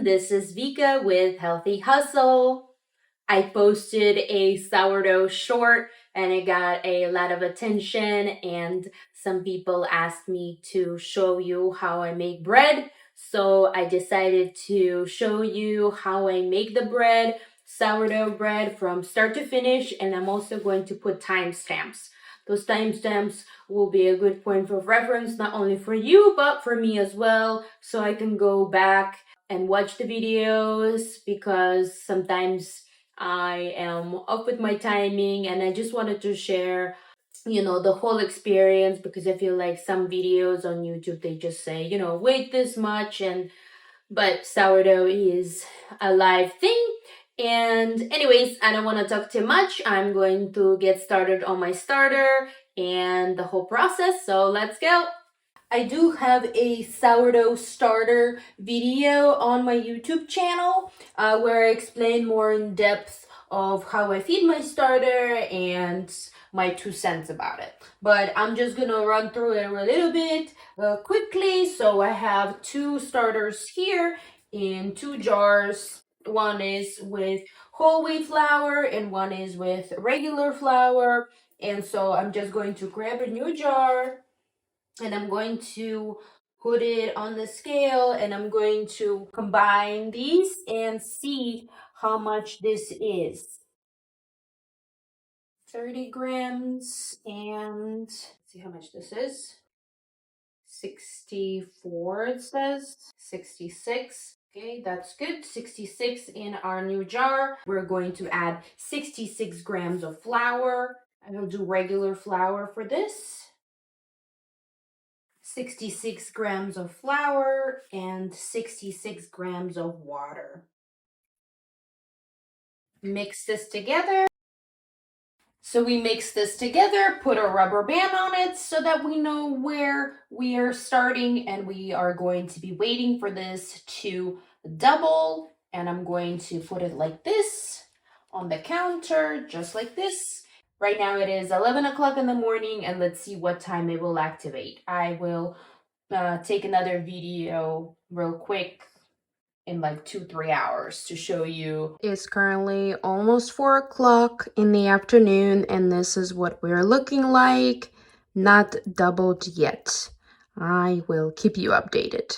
this is Vika with Healthy Hustle. I posted a sourdough short and it got a lot of attention, and some people asked me to show you how I make bread. So I decided to show you how I make the bread, sourdough bread from start to finish, and I'm also going to put timestamps. Those timestamps will be a good point of reference, not only for you, but for me as well, so I can go back and watch the videos, because sometimes I am up with my timing and I just wanted to share, the whole experience, because I feel like some videos on YouTube, they just say, wait this much, but sourdough is a live thing. And anyways, I don't want to talk too much. I'm going to get started on my starter and the whole process. So let's go. I do have a sourdough starter video on my YouTube channel where I explain more in depth of how I feed my starter and my 2 cents about it. But I'm just gonna run through it a little bit quickly. So I have 2 starters here in 2 jars. One is with whole wheat flour and one is with regular flour. And so I'm just going to grab a new jar and I'm going to put it on the scale, and I'm going to combine these and see how much this is. 30 grams, and see how much this is. 64, it says. 66. Okay, that's good. 66 in our new jar. We're going to add 66 grams of flour. I will do regular flour for this. 66 grams of flour and 66 grams of water. Mix this together. So we mix this together, put a rubber band on it so that we know where we are starting, and we are going to be waiting for this to double. And I'm going to put it like this on the counter, just like this. Right now it is 11 o'clock in the morning, and let's see what time it will activate. I will take another video real quick in like 2-3 hours to show you. It's currently almost 4 o'clock in the afternoon, and this is what we're looking like. Not doubled yet. I will keep you updated.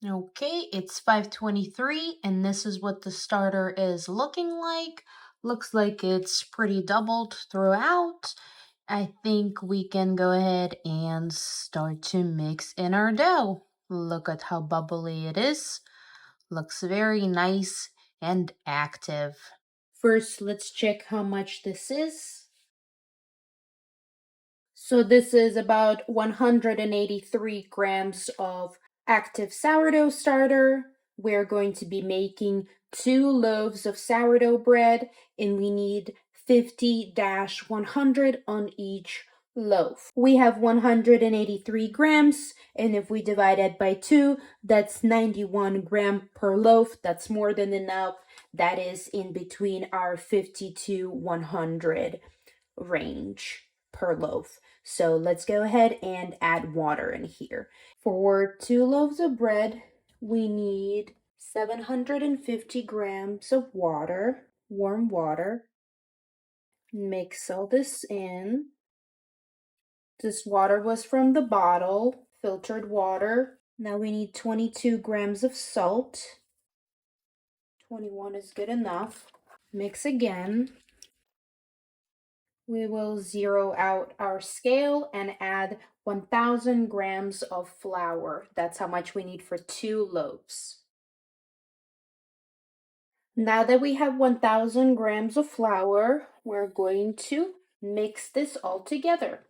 Okay, it's 5:23, and this is what the starter is looking like. Looks like it's pretty doubled throughout. I think we can go ahead and start to mix in our dough. Look at how bubbly it is. Looks very nice and active. First, let's check how much this is. So this is about 183 grams of active sourdough starter. We're going to be making 2 loaves of sourdough bread, and we need 50-100 on each loaf. We have 183 grams, and if we divide it by 2, that's 91 gram per loaf. That's more than enough. That is in between our 50 to 100 range per loaf. So let's go ahead and add water in here. For 2 loaves of bread, we need 750 grams of water, warm water. Mix all this in. This water was from the bottle, filtered water. Now we need 22 grams of salt. 21 is good enough. Mix again. We will zero out our scale and add 1,000 grams of flour. That's how much we need for 2 loaves. Now that we have 1,000 grams of flour, we're going to mix this all together.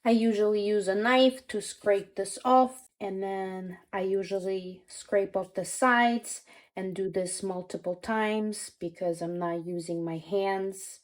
I usually use a knife to scrape this off, and then I usually scrape off the sides and do this multiple times because I'm not using my hands.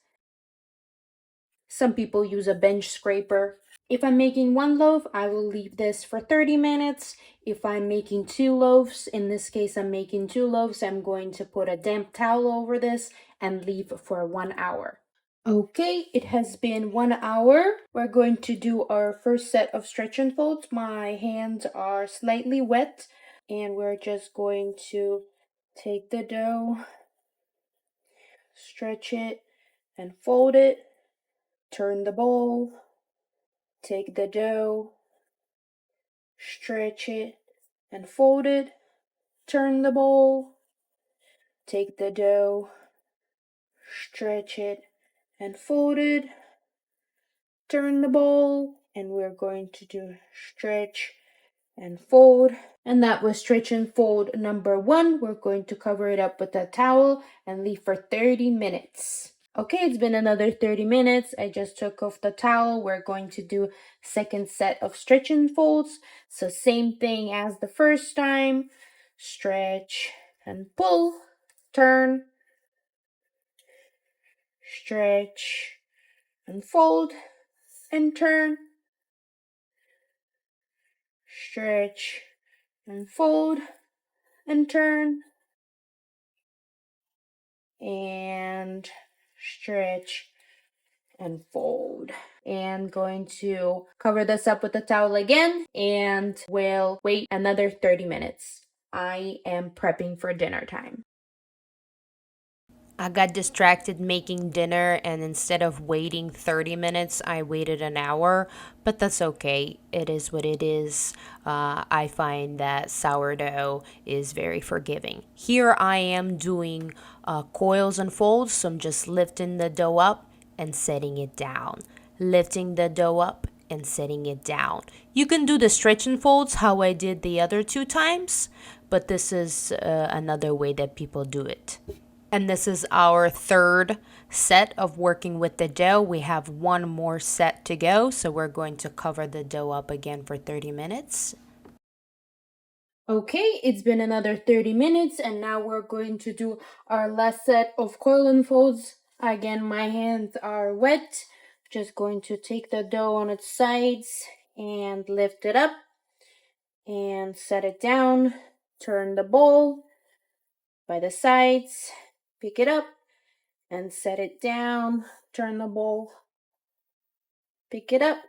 Some people use a bench scraper. If I'm making 1 loaf, I will leave this for 30 minutes. If I'm making 2 loaves, in this case I'm making 2 loaves, I'm going to put a damp towel over this and leave for 1 hour. Okay, it has been 1 hour. We're going to do our first set of stretch and folds. My hands are slightly wet, and we're just going to take the dough, stretch it, and fold it. Turn the bowl, take the dough, stretch it, and fold it. Turn the bowl, take the dough, stretch it, and fold it. Turn the bowl, and we're going to do stretch and fold. And that was stretch and fold number 1. We're going to cover it up with a towel and leave for 30 minutes. Okay, it's been another 30 minutes. I just took off the towel. We're going to do second set of stretch and folds. So same thing as the first time. Stretch and pull, turn, stretch and fold, and turn, stretch and fold, and turn, and stretch and fold. And going to cover this up with a towel again, and we'll wait another 30 minutes. I am prepping for dinner time. I got distracted making dinner, and instead of waiting 30 minutes, I waited an hour, but that's okay. It is what it is. I find that sourdough is very forgiving. Here I am doing coils and folds, so I'm just lifting the dough up and setting it down. Lifting the dough up and setting it down. You can do the stretch and folds how I did the other 2 times, but this is another way that people do it. And this is our third set of working with the dough. We have one more set to go, so we're going to cover the dough up again for 30 minutes. Okay, it's been another 30 minutes, and now we're going to do our last set of coil and folds. Again, my hands are wet. Just going to take the dough on its sides and lift it up and set it down. Turn the bowl by the sides, pick it up, and set it down. Turn the bowl, pick it up,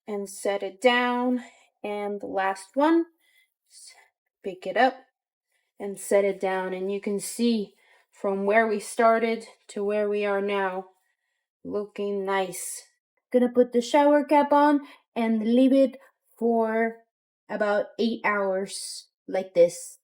and set it down. And the last one, pick it up and set it down. And you can see from where we started to where we are now, looking nice. Gonna put the shower cap on and leave it for about 8 hours like this.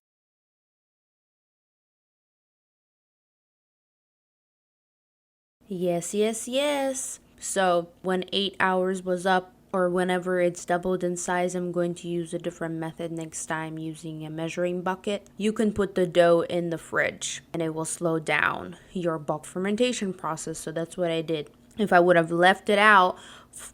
Yes, yes, yes. So when 8 hours was up, or whenever it's doubled in size, I'm going to use a different method next time using a measuring bucket. You can put the dough in the fridge and it will slow down your bulk fermentation process. So that's what I did. If I would have left it out,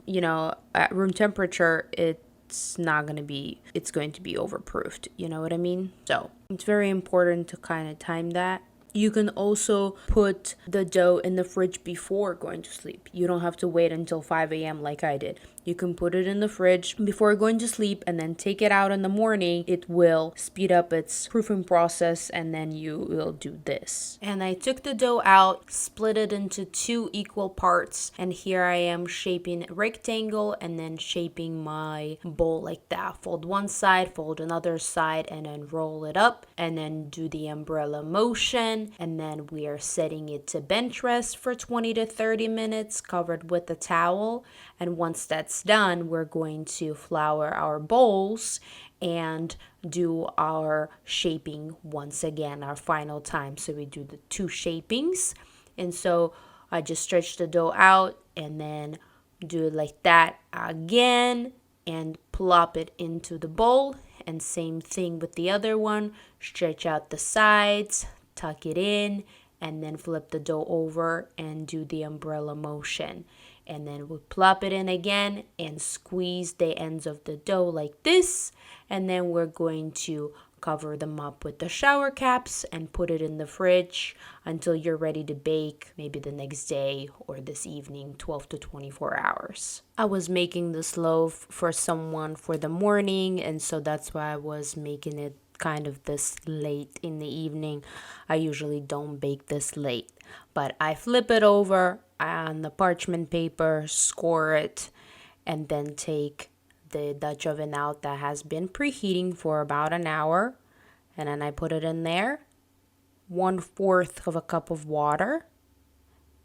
at room temperature, it's going to be overproofed. You know what I mean? So it's very important to kind of time that. You can also put the dough in the fridge before going to sleep. You don't have to wait until 5 a.m. like I did. You can put it in the fridge before going to sleep and then take it out in the morning. It will speed up its proofing process, and then you will do this. And I took the dough out, split it into 2 equal parts, and here I am shaping a rectangle and then shaping my bowl like that. Fold one side, fold another side, and then roll it up, and then do the umbrella motion, and then we are setting it to bench rest for 20 to 30 minutes covered with a towel. And once that's done, we're going to flour our bowls and do our shaping once again, our final time. So we do the 2 shapings. And so I just stretch the dough out and then do it like that again and plop it into the bowl. And same thing with the other one. Stretch out the sides, tuck it in, and then flip the dough over and do the umbrella motion. And then we plop it in again and squeeze the ends of the dough like this. And then we're going to cover them up with the shower caps and put it in the fridge until you're ready to bake, maybe the next day or this evening, 12 to 24 hours. I was making this loaf for someone for the morning, and so that's why I was making it kind of this late in the evening. I usually don't bake this late, but I flip it over on the parchment paper, score it, and then take the Dutch oven out that has been preheating for about an hour. And then I put it in there, 1/4 of a cup of water,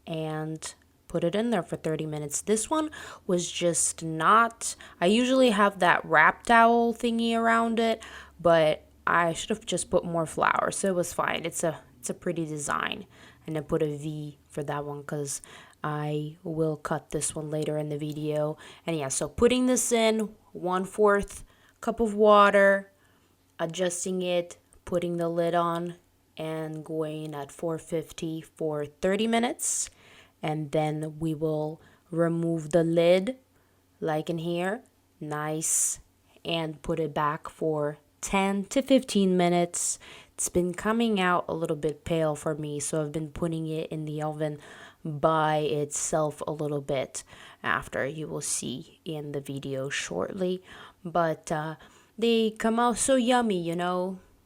and put it in there for 30 minutes. This one was just not, I usually have that wrap towel thingy around it, but I should have just put more flour, so it was fine. It's a pretty design. And I put a V for that one because I will cut this one later in the video. And yeah, so putting this in, 1/4 cup of water, adjusting it, putting the lid on, and going at 450 for 30 minutes. And then we will remove the lid, like in here, nice, and put it back for 10 to 15 minutes. It's been coming out a little bit pale for me, so I've been putting it in the oven by itself a little bit after. You will see in the video shortly. But they come out so yummy,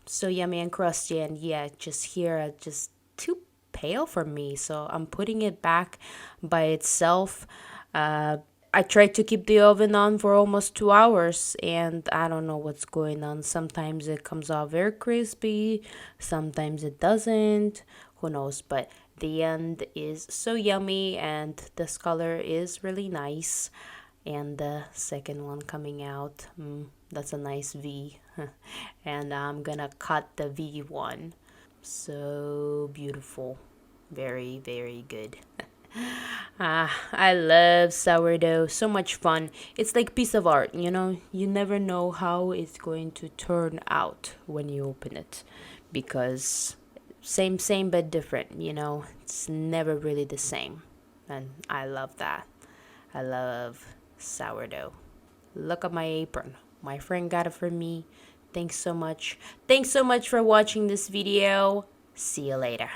so yummy and crusty. And yeah, just here, just too pale for me, so I'm putting it back by itself. I tried to keep the oven on for almost 2 hours, and I don't know what's going on. Sometimes it comes out very crispy, sometimes it doesn't. Who knows? But the end is so yummy, and this color is really nice. And the second one coming out, that's a nice V. And I'm gonna cut the V one. So beautiful. Very, very good. I love sourdough. So much fun. It's like piece of art, You never know how it's going to turn out when you open it. Because same but different, It's never really the same. And I love that. I love sourdough. Look at my apron. My friend got it for me. Thanks so much. Thanks so much for watching this video. See you later.